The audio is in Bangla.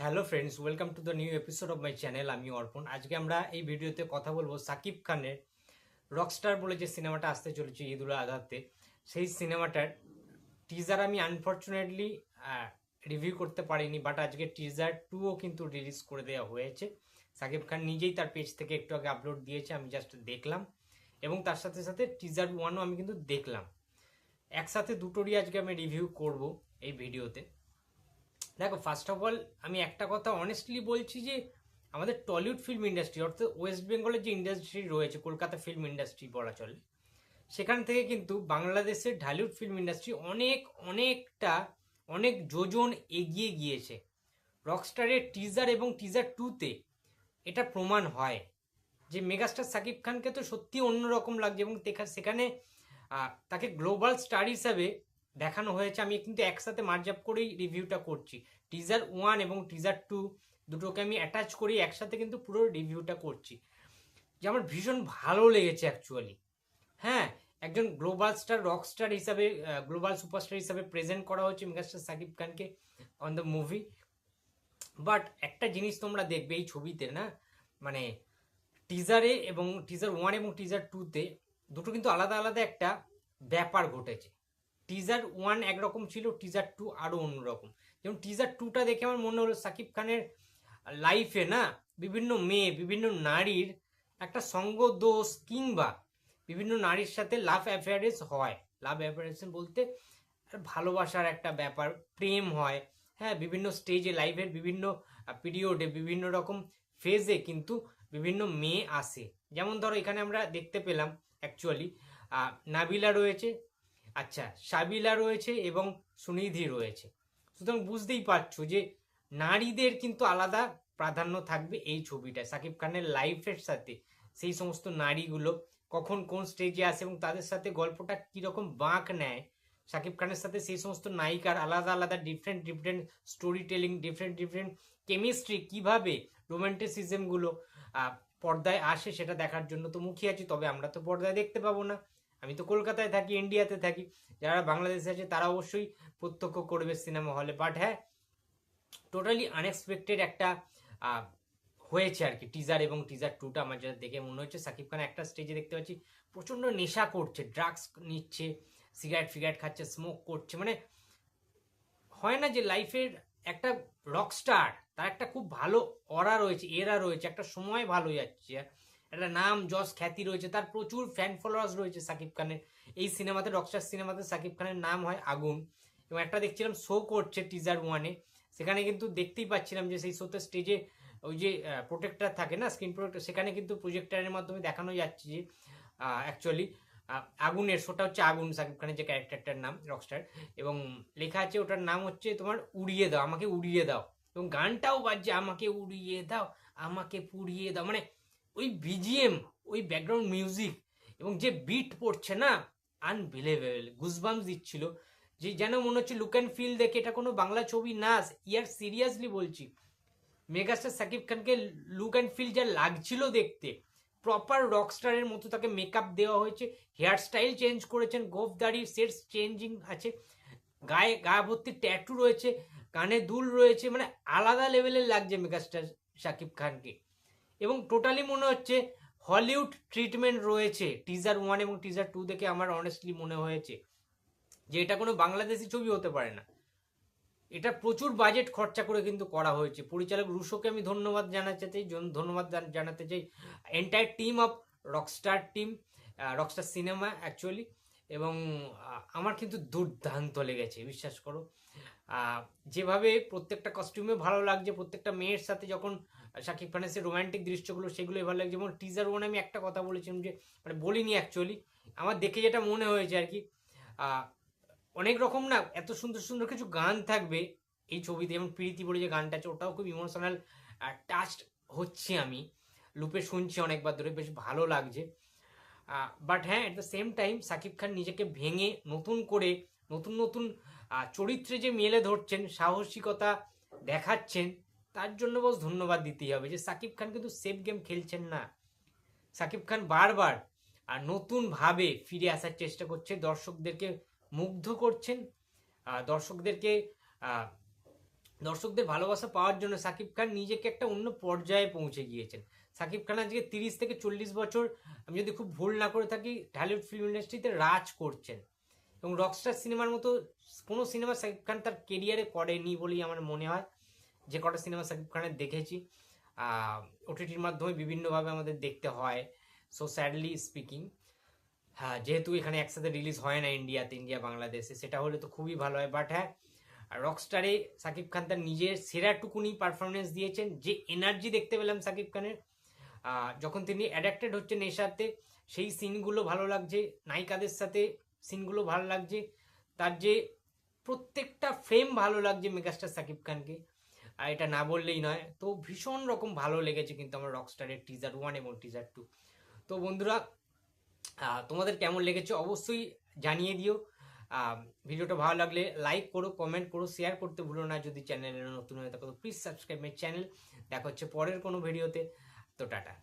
Hello friends, welcome to the new episode of my channel. আমি অর্পণ। আজকে আমরা এই ভিডিওতে কথা বলবো সাকিব খানের রকস্টার বলে যে সিনেমাটা আসতে চলেছে ঈদ উল আজহাতে। সেই সিনেমাটার টিজার আমি আনফর্চুনেটলি রিভিউ করতে পারিনি, বাট আজকে টিজার টুও কিন্তু রিলিজ করে দেওয়া হয়েছে। সাকিব খান নিজেই তার পেজ থেকে একটু আগে আপলোড দিয়েছে, আমি জাস্ট দেখলাম, এবং তার সাথে সাথে টিজার ওয়ানও আমি কিন্তু দেখলাম। একসাথে দুটোরই আজকে আমি রিভিউ করব এই ভিডিওতে। দেখো, ফার্স্ট অফ অল আমি একটা কথা অনেস্টলি বলছি যে আমাদের টলিউড ফিল্ম ইন্ডাস্ট্রি, অর্থাৎ ওয়েস্ট বেঙ্গলের যে ইন্ডাস্ট্রি রয়েছে, কলকাতা ফিল্ম ইন্ডাস্ট্রি বলা চলে, সেখান থেকে কিন্তু বাংলাদেশের ঢালিউড ফিল্ম ইন্ডাস্ট্রি অনেক যোজন এগিয়ে গিয়েছে। রকস্টারের টিজার এবং টিজার টুতে এটা প্রমাণ হয় যে মেগাস্টার সাকিব খানকে তো সত্যি অন্যরকম লাগছে, এবং সেখানে তাকে গ্লোবাল স্টার হিসাবে দেখানো হয়েছে। আমি কিন্তু একসাথে মার্জ আপ করেই রিভিউটা করছি। টিজার ওয়ান এবং টিজার টু দুটোকে আমি অ্যাটাচ করি একসাথে, কিন্তু পুরো রিভিউটা করছি, যে আমার ভীষণ ভালো লেগেছে অ্যাকচুয়ালি। হ্যাঁ, একজন গ্লোবাল স্টার, রক স্টার হিসাবে, গ্লোবাল সুপারস্টার হিসাবে প্রেজেন্ট করা হচ্ছে মেগাস্টার সাকিব খানকে অন দ্য মুভি। বাট একটা জিনিস তোমরা দেখবে এই ছবিতে, না মানে টিজারে এবং টিজার ওয়ান এবং টিজার টুতে দুটো কিন্তু আলাদা আলাদা একটা ব্যাপার ঘটেছে। টিজার ওয়ান একরকম ছিল, টিজার টু আরো অন্যরকম। যেমন টিজার টুটা দেখে আমার মনে হলো সাকিব খানের লাইফে না বিভিন্ন মেয়ে, বিভিন্ন নারীর একটা সঙ্গ দোষ, কিংবা বিভিন্ন নারীর সাথে লাভ অ্যাফেয়ারেস হয়। লাভ অ্যাফেয়ারেস বলতে ভালোবাসার একটা ব্যাপার, প্রেম হয়। হ্যাঁ, বিভিন্ন স্টেজে, লাইফের বিভিন্ন পিরিয়ডে, বিভিন্ন রকম ফেজে কিন্তু বিভিন্ন মেয়ে আসে। যেমন ধরো এখানে আমরা দেখতে পেলাম অ্যাকচুয়ালি নাবিলা রয়েছে, আচ্ছা সাবিলা রয়েছে, এবং সুনিধি রয়েছে। সুতরাং বুঝতেই পারছো যে নারীদের কিন্তু আলাদা প্রাধান্য থাকবে এই ছবিটায়। সাকিব খানের লাইফের সাথে সেই সমস্ত নারীগুলো কখন কোন স্টেজে আসে এবং তাদের সাথে গল্পটা কিরকম বাঁক নেয়, সাকিব খানের সাথে সেই সমস্ত নায়িকার আলাদা আলাদা different different story telling, different different chemistry, কিভাবে রোমান্টিসিজমগুলো পর্দায় আসে সেটা দেখার জন্য তো মুখিয়ে আছি। তবে আমরা তো পর্দায় দেখতে পাবো না, আমি তো কলকাতায় থাকি, ইন্ডিয়াতে থাকি। যারা বাংলাদেশে আছে তারা অবশ্যই প্রত্যক্ষ করবে সিনেমা হলে। বাট হ্যাঁ, টোটালি আনএক্সপেক্টেড একটা হয়েছে আর কি টিজার এবং টিজার টুটা। আমার যেটা দেখে মনে হচ্ছে সাকিব খান একটা স্টেজে দেখতে পাচ্ছি প্রচণ্ড নেশা করছে, ড্রাগস নিচ্ছে, সিগারেট ফিগারেট খাচ্ছে, স্মোক করছে। মানে হয় না যে লাইফের একটা রকস্টার, তার একটা খুব ভালো অরা রয়েছে, এরা রয়েছে, একটা সময় ভালো যাচ্ছে, একটা নাম যশ খ্যাতি রয়েছে, তার প্রচুর ফ্যান ফলোয়ার্স রয়েছে সাকিব খানের। এই সিনেমাতে, রকস্টার সিনেমাতে সাকিব খানের নাম হয় আগুন। এবং একটা দেখছিলাম শো করছে টিজার ওয়ানে, সেখানে কিন্তু দেখতেই পাচ্ছিলাম যে সেই শোতে স্টেজে ওই যে প্রোটেক্টার থাকে না, স্ক্রিন প্রোটেক্টার, সেখানে কিন্তু প্রজেক্টারের মাধ্যমে দেখানো যাচ্ছে যে অ্যাকচুয়ালি আগুনের শোটা হচ্ছে আগুন, সাকিব খানের যে ক্যারেক্টারটার নাম রকস্টার, এবং লেখা আছে ওটার নাম হচ্ছে তোমার উড়িয়ে দাও, আমাকে উড়িয়ে দাও, এবং গানটাও বাজছে আমাকে উড়িয়ে দাও, আমাকে পুড়িয়ে দাও। মানে ওই বিজিএম, ওই ব্যাকগ্রাউন্ড মিউজিক, এবং যে বিট পড়ছে না, আনবিলিভেবল, গুজবাম্পস দিচ্ছিল। যে যেন মনে হচ্ছে লুক অ্যান্ড ফিল দেখে এটা কোনো বাংলা ছবি না, ইয়ার সিরিয়াসলি বলছি। মেগাস্টার সাকিব খানকে লুক অ্যান্ড ফিল যা লাগছিল দেখতে, প্রপার রকস্টারের মতো তাকে মেকআপ দেওয়া হয়েছে, হেয়ার স্টাইল চেঞ্জ করেছেন, গোফ দাড়ি সেটস চেঞ্জিং আছে, গা ভর্তি ট্যাটু রয়েছে, কানে দুল রয়েছে, মানে আলাদা লেভেলের লাগছে মেগাস্টার সাকিব খানকে। এবং টোটালি মনে হচ্ছে হলিউড ট্রিটমেন্ট রয়েছে টিজার ওয়ান এবং টিজার টু দেখে। আমার অনেস্টলি মনে হয়েছে যে এটা কোনো বাংলাদেশি ছবি হতে পারে না, এটা প্রচুর বাজেট খরচা করে কিন্তু করা হয়েছে। পরিচালক রুশোকে আমি ধন্যবাদ জানাতে চাই, entire team of Rockstar team, Rockstar cinema actually. এবং আমার কিন্তু দুর্দান্ত লেগেছে, বিশ্বাস করো। যেভাবে প্রত্যেকটা কস্টিউমে ভালো লাগছে, প্রত্যেকটা মেয়ের সাথে যখন শাকিব খানের সে রোমান্টিক দৃশ্যগুলো, সেগুলোই ভালো লাগছে। যেমন টিজার ওয়ান আমি একটা কথা বলেছিলাম, যে মানে বলিনি অ্যাকচুয়ালি, আমার দেখে যেটা মনে হয়েছে আর কি, অনেক রকম না এত সুন্দর সুন্দর কিছু গান থাকবে এই ছবিতে। যেমন প্রীতি বলে যে গানটা আছে, ওটাও খুব ইমোশনাল টাচ হচ্ছে, আমি লুপে শুনছি অনেকবার ধরে, বেশ ভালো লাগছে। বাট হ্যাঁ, at the same time Shakib Khan নিজেকে ভেঙে নতুন করে নতুন নতুন চরিত্রে যে মেলে ধরছেন, সাহসিকতা দেখাচ্ছেন, তার জন্য বস ধন্যবাদ দিতেই হবে। যে সাকিব খান কিন্তু সেফ গেম খেলছেন না, সাকিব খান বারবার আর নতুনভাবে ফিরে আসার চেষ্টা করছে, দর্শকদেরকে মুগ্ধ করছেন, দর্শকদেরকে দর্শকদের ভালোবাসা পাওয়ার জন্য সাকিব খান নিজেকে একটা অন্য পর্যায়ে পৌঁছে গিয়েছেন। সাকিব খান আজকে 30 থেকে 40 বছর, আমি যদি খুব ভুল না করে থাকি, ঢালিউড ফিল্ম ইন্ডাস্ট্রিতে রাজ করছেন, এবং রকস্টার সিনেমার মতো কোনো সিনেমা সাকিব খান তার কেরিয়ারে করেনি বলেই আমার মনে হয়। যে কটা সিনেমা সাকিব খানের দেখেছি ওটিটির মাধ্যমে বিভিন্নভাবে আমাদের দেখতে হয়, সো স্যাডলি স্পিকিং, হ্যাঁ, যেহেতু এখানে একসাথে রিলিজ হয় না ইন্ডিয়াতে, ইন্ডিয়া বাংলাদেশে, সেটা হলে তো খুবই ভালো হয়। বাট হ্যাঁ, রকস্টারে সাকিব খান তার নিজের সেরাটুকুনি পারফরমেন্স দিয়েছেন। যে এনার্জি দেখতে পেলাম সাকিব খানের যখন তিনি অ্যাডাক্টেড হচ্ছেন এর সাথে, সেই সিনগুলো ভালো লাগছে, নায়িকাদের সাথে সিনগুলো ভালো লাগছে, তার যে প্রত্যেকটা ফ্রেম ভালো লাগছে মেগাস্টার সাকিব খানকে, আর এটা না বললেই নয়। তো ভীষণ রকম ভালো লেগেছে কিন্তু আমার রকস্টারের টিজার 1 এবং টিজার 2। তো বন্ধুরা, তোমাদের কেমন লেগেছে অবশ্যই জানিয়ে দিও। ভিডিওটা ভালো লাগলে লাইক করো, কমেন্ট করো, শেয়ার করতে ভুলো না। যদি চ্যানেলে নতুন হয়ে থাকো তো প্লিজ সাবস্ক্রাইব মাই চ্যানেল। দেখা হচ্ছে পরের কোনো ভিডিওতে। তো টাটা।